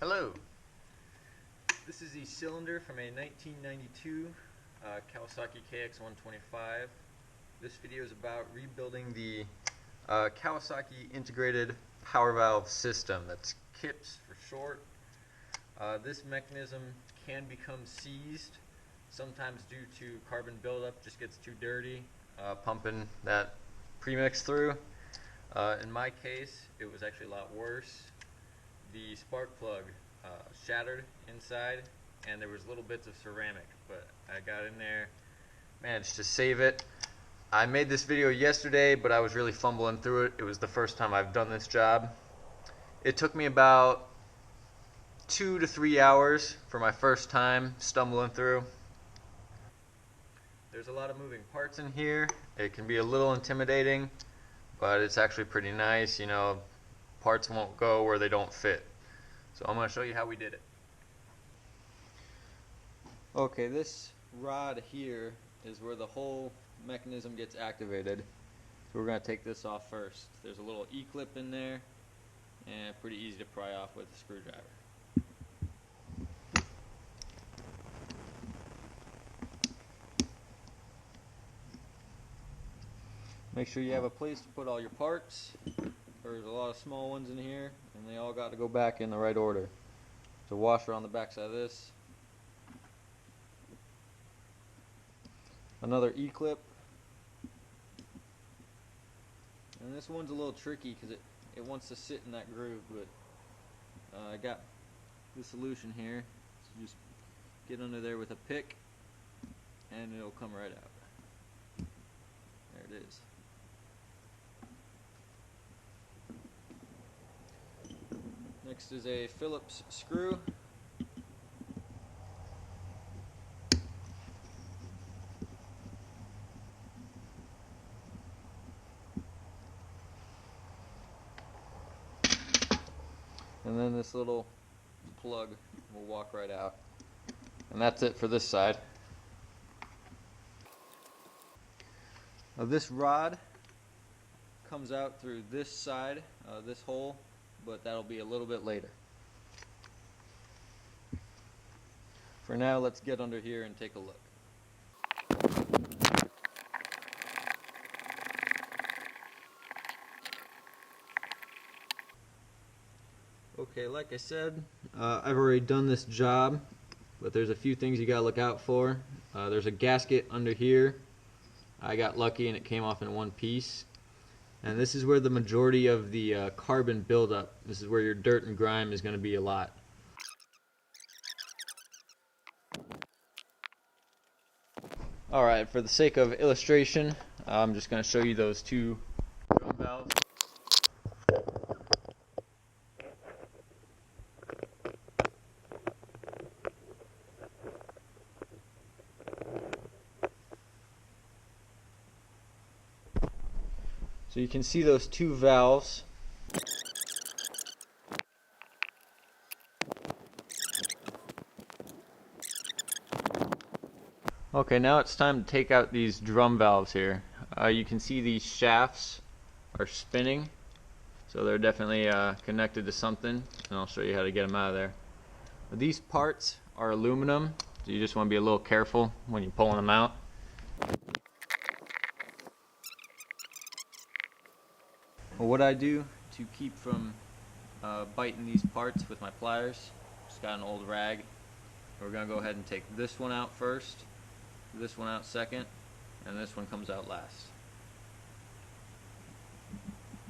Hello, this is the cylinder from a 1992 Kawasaki KX125. This video is about rebuilding the Kawasaki integrated power valve system. That's KIPS for short. This mechanism can become seized, sometimes due to carbon buildup, just gets too dirty, pumping that premix through. In my case, it was actually a lot worse. The spark plug shattered inside, and there was little bits of ceramic, but I got in there, managed to save it. I made this video yesterday, but I was really fumbling through it. It was the first time I've done this job. It took me about 2 to 3 hours for my first time stumbling through. There's a lot of moving parts in here. It can be a little intimidating, but it's actually pretty nice. You know, parts won't go where they don't fit. So I'm going to show you how we did it. Okay, this rod here is where the whole mechanism gets activated. So we're going to take this off first. There's a little E-clip in there, and pretty easy to pry off with a screwdriver. Make sure you have a place to put all your parts. There's a lot of small ones in here, and they all got to go back in the right order. There's a washer on the back side of this. Another E-clip. And this one's a little tricky because it wants to sit in that groove, but I got the solution here. So just get under there with a pick, and it'll come right out. There it is. Next is a Phillips screw. And then this little plug will walk right out. And that's it for this side. Now this rod comes out through this side, this hole, but that'll be a little bit later. For now, let's get under here and take a look. Okay, like I said, I've already done this job, but there's a few things you gotta look out for. There's a gasket under here. I got lucky and it came off in one piece. And this is where the majority of the carbon buildup, this is where your dirt and grime is going to be a lot. Alright, for the sake of illustration, I'm just going to show you those two drum valves. So you can see those two valves. Okay, now it's time to take out these drum valves here. You can see these shafts are spinning, so they're definitely connected to something, and I'll show you how to get them out of there. These parts are aluminum, so you just want to be a little careful when you're pulling them out. Well, what I do to keep from biting these parts with my pliers, just got an old rag. We're going to go ahead and take this one out first, this one out second, and this one comes out last.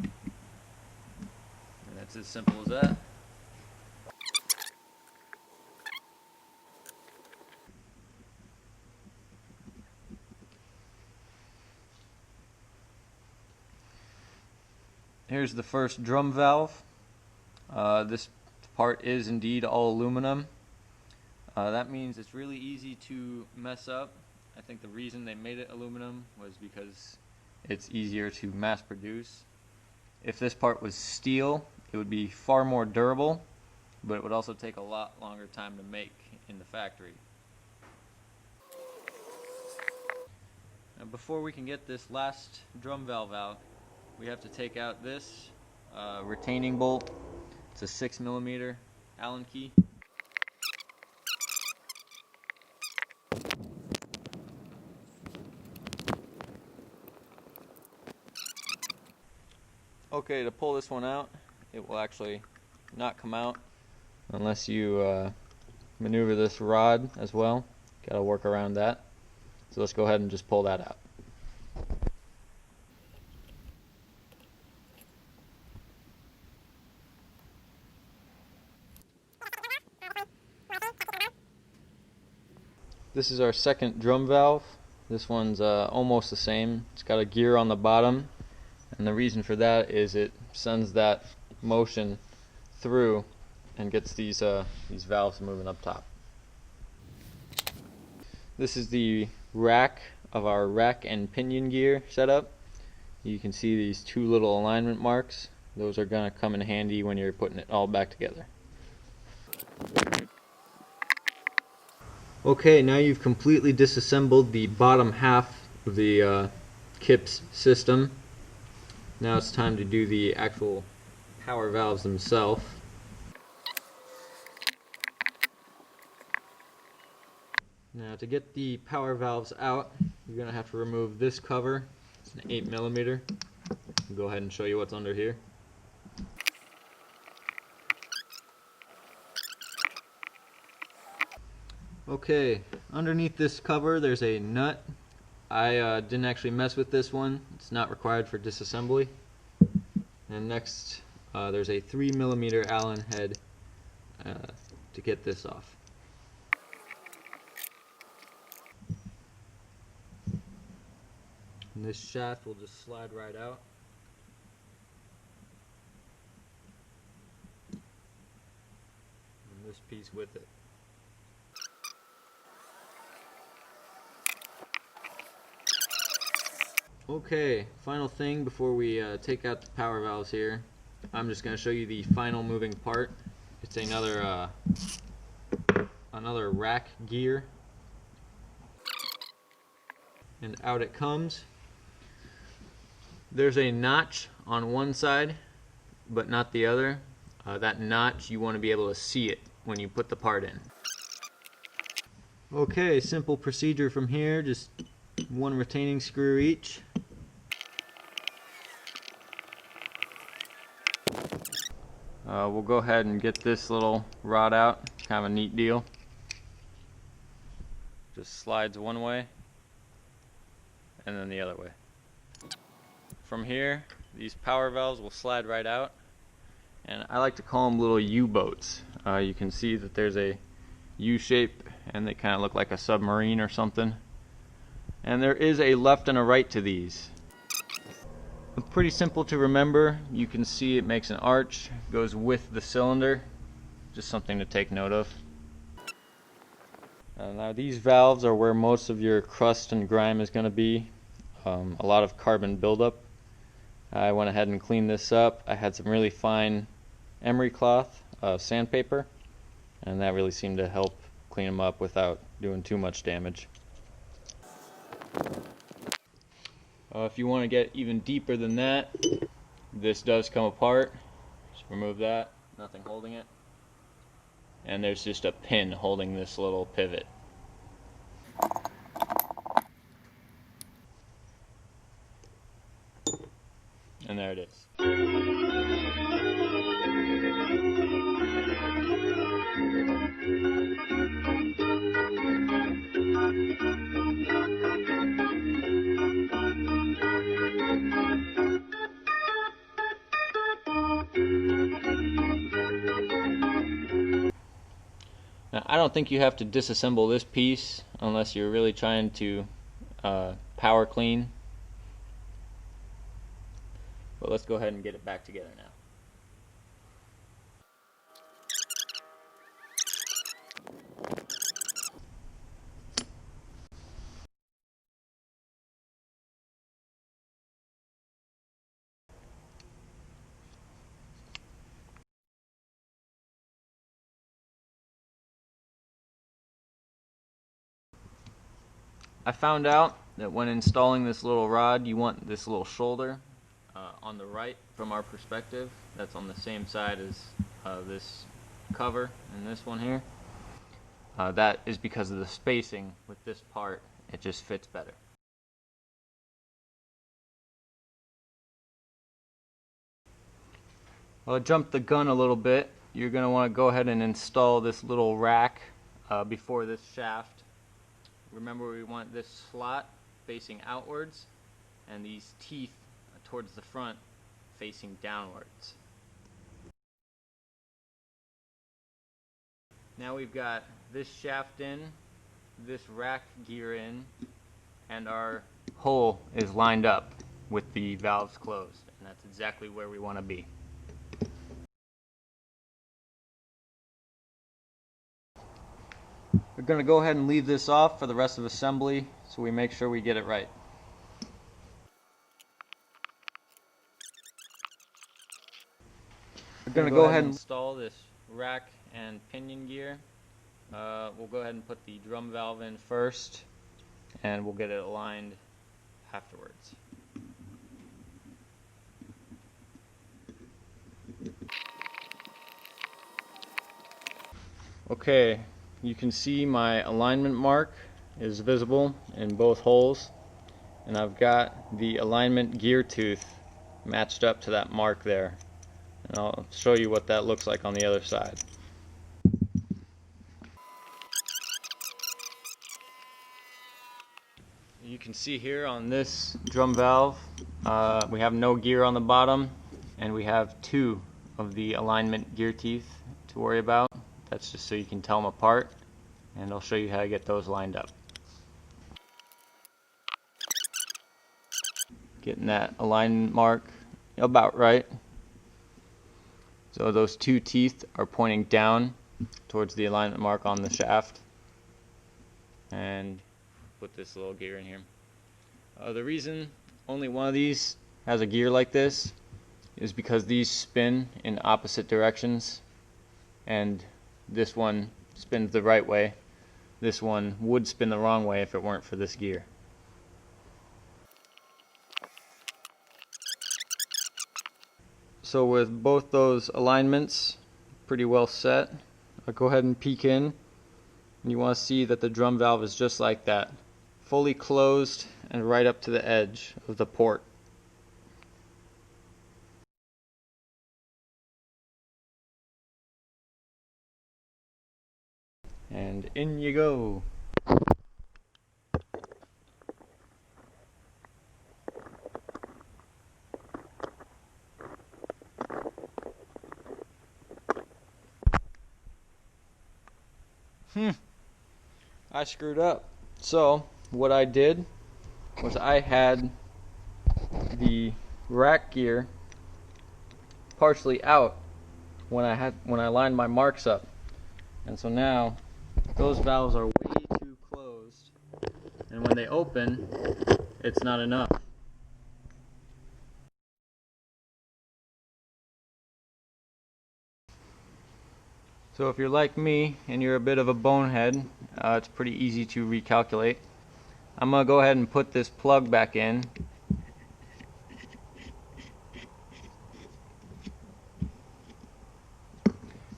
And that's as simple as that. Here's the first drum valve. This part is indeed all aluminum. That means it's really easy to mess up. I think the reason they made it aluminum was because it's easier to mass produce. If this part was steel, it would be far more durable, but it would also take a lot longer time to make in the factory. Now, before we can get this last drum valve out, we have to take out this retaining bolt. It's a 6mm. Allen key. Okay, to pull this one out, it will actually not come out unless you maneuver this rod as well. Gotta work around that. So let's go ahead and just pull that out. This is our second drum valve. This one's almost the same. It's got a gear on the bottom, and the reason for that is it sends that motion through and gets these valves moving up top. This is the rack of our rack and pinion gear setup. You can see these two little alignment marks. Those are going to come in handy when you're putting it all back together. Okay, now you've completely disassembled the bottom half of the KIPS system. Now it's time to do the actual power valves themselves. Now to get the power valves out, you're going to have to remove this cover. It's an 8mm. I'll go ahead and show you what's under here. Okay, underneath this cover there's a nut. I didn't actually mess with this one. It's not required for disassembly. And next there's a 3mm Allen head to get this off. And this shaft will just slide right out. And this piece with it. Okay, final thing before we take out the power valves here. I'm just going to show you the final moving part. It's another rack gear. And out it comes. There's a notch on one side, but not the other. That notch, you want to be able to see it when you put the part in. Okay, simple procedure from here, just one retaining screw each. We'll go ahead and get this little rod out, kind of a neat deal. Just slides one way and then the other way. From here, these power valves will slide right out, and I like to call them little U-boats. You can see that there's a U shape and they kind of look like a submarine or something. And there is a left and a right to these. Pretty simple to remember. You can see it makes an arch, goes with the cylinder. Just something to take note of. Now these valves are where most of your crust and grime is going to be. A lot of carbon buildup. I went ahead and cleaned this up. I had some really fine emery cloth, sandpaper, and that really seemed to help clean them up without doing too much damage. If you want to get even deeper than that, this does come apart. Just remove that, nothing holding it. And there's just a pin holding this little pivot. And there it is. Now, I don't think you have to disassemble this piece unless you're really trying to power clean. But let's go ahead and get it back together now. I found out that when installing this little rod, you want this little shoulder on the right from our perspective. That's on the same side as this cover and this one here. That is because of the spacing with this part. It just fits better. Well, I jumped the gun a little bit. You're going to want to go ahead and install this little rack before this shaft. Remember, we want this slot facing outwards and these teeth towards the front facing downwards. Now we've got this shaft in, this rack gear in, and our hole is lined up with the valves closed, and that's exactly where we want to be. We're going to go ahead and leave this off for the rest of assembly so we make sure we get it right. We're going to go ahead and install this rack and pinion gear. We'll go ahead and put the drum valve in first, and we'll get it aligned afterwards. Okay, you can see my alignment mark is visible in both holes, and I've got the alignment gear tooth matched up to that mark there. And I'll show you what that looks like on the other side. You can see here on this drum valve, we have no gear on the bottom, and we have 2 of the alignment gear teeth to worry about. That's just so you can tell them apart, and I'll show you how to get those lined up. Getting that alignment mark about right. So those 2 teeth are pointing down towards the alignment mark on the shaft. And put this little gear in here. The reason only one of these has a gear like this is because these spin in opposite directions, and this one spins the right way. This one would spin the wrong way if it weren't for this gear. So with both those alignments pretty well set, I'll go ahead and peek in, and you want to see that the drum valve is just like that, fully closed and right up to the edge of the port. And in you go. I screwed up. So what I did was I had the rack gear partially out when I lined my marks up, and so now those valves are way too closed, and when they open, it's not enough. So if you're like me and you're a bit of a bonehead, it's pretty easy to recalculate. I'm going to go ahead and put this plug back in.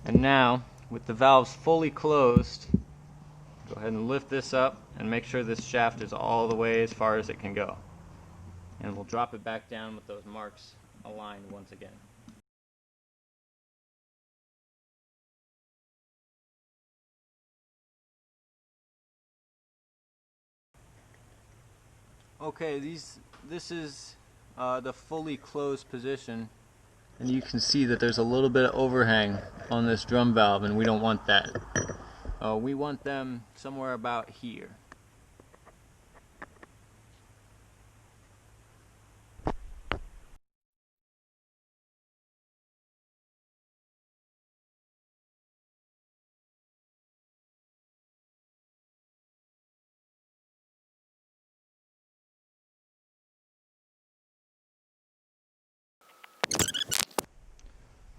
And now, with the valves fully closed, go ahead and lift this up and make sure this shaft is all the way as far as it can go. And we'll drop it back down with those marks aligned once again. Okay, this is the fully closed position, and you can see that there's a little bit of overhang on this drum valve, and we don't want that. We want them somewhere about here.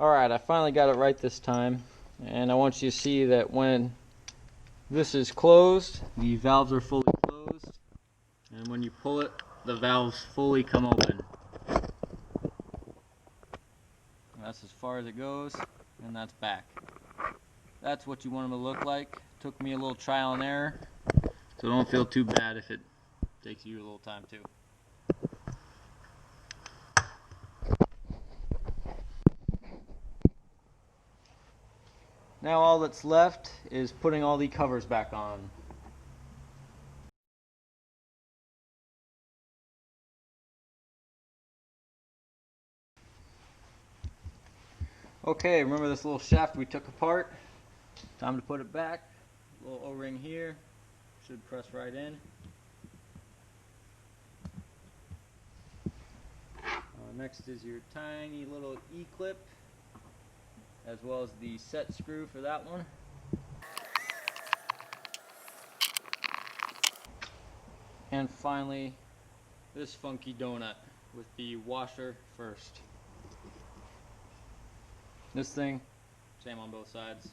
Alright, I finally got it right this time, and I want you to see that when this is closed, the valves are fully closed, and when you pull it, the valves fully come open. That's as far as it goes, and that's back. that's what you want them to look like. Took me a little trial and error, so don't feel too bad if it takes you a little time too. Now all that's left is putting all the covers back on. Okay, remember this little shaft we took apart? Time to put it back. Little O-ring here, should press right in. Next is your tiny little E-clip, as well as the set screw for that one. And finally, this funky donut with the washer first. This thing, same on both sides.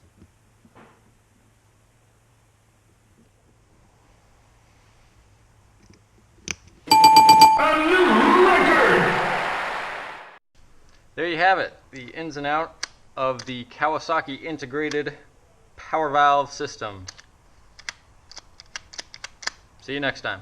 There you have it, the ins and out of the Kawasaki integrated power valve system. See you next time.